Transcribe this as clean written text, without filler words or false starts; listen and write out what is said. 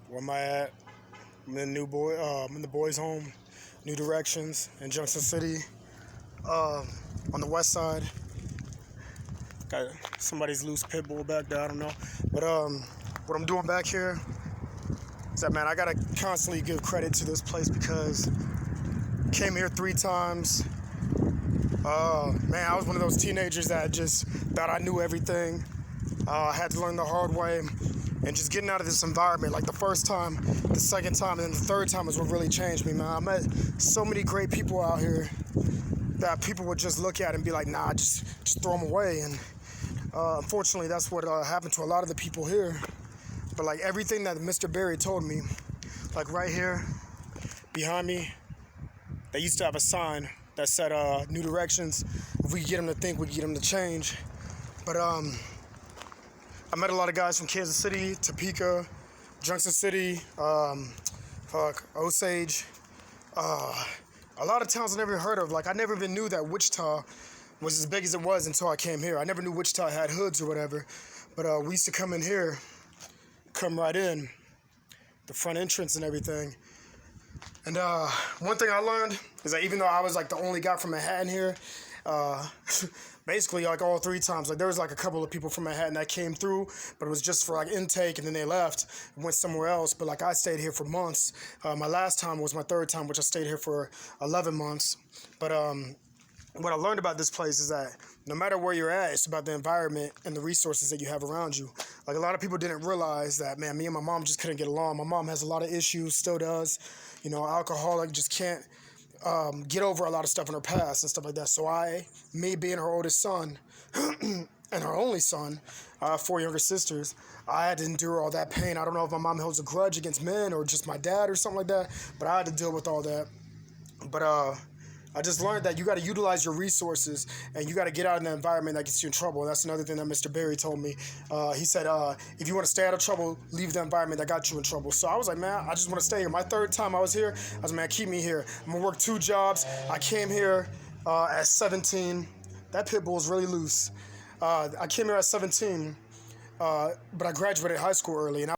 Where am I at? I'm in I'm in the boys' home, New Directions in Junction City. On the west side, got somebody's loose pit bull back there. I don't know, but what I'm doing back here is that, man, I gotta constantly give credit to this place because I came here 3 times. Man, I was one of those teenagers that just thought I knew everything. I had to learn the hard way, and just getting out of this environment, like the first time, the second time, and then the third time is what really changed me, man. I met so many great people out here that people would just look at and be like, nah, just throw them away. And unfortunately, that's what happened to a lot of the people here. But like everything that Mr. Berry told me, like right here behind me, they used to have a sign that said New Directions. If we could get them to think, we could get them to change. But I met a lot of guys from Kansas City, Topeka, Junction City, Osage, a lot of towns I never heard of. Like, I never even knew that Wichita was as big as it was until I came here. I never knew Wichita had hoods or whatever. But we used to come in here, come right in, the front entrance and everything. And one thing I learned is that even though I was like the only guy from Manhattan here, basically like all 3 times, like there was like a couple of people from Manhattan that came through, but it was just for like intake, and then they left and went somewhere else. But like I stayed here for months. My last time was my 3rd time, which I stayed here for 11 months. But what I learned about this place is that no matter where you're at, it's about the environment and the resources that you have around you. Like, a lot of people didn't realize that, man, me and my mom just couldn't get along. My mom has a lot of issues, still does. You know, alcoholic, just can't get over a lot of stuff in her past and stuff like that. So me being her oldest son and her only son, 4 younger sisters, I had to endure all that pain. I don't know if my mom holds a grudge against men or just my dad or something like that, but I had to deal with all that. But I just learned that you got to utilize your resources, and you got to get out in the environment that gets you in trouble. And that's another thing that Mr. Berry told me. He said, if you want to stay out of trouble, leave the environment that got you in trouble. So I was like, man, I just want to stay here. My 3rd time I was here, I was like, man, keep me here. I'm going to work 2 jobs. I came here at 17. That pit bull is really loose. I came here at 17, but I graduated high school early, and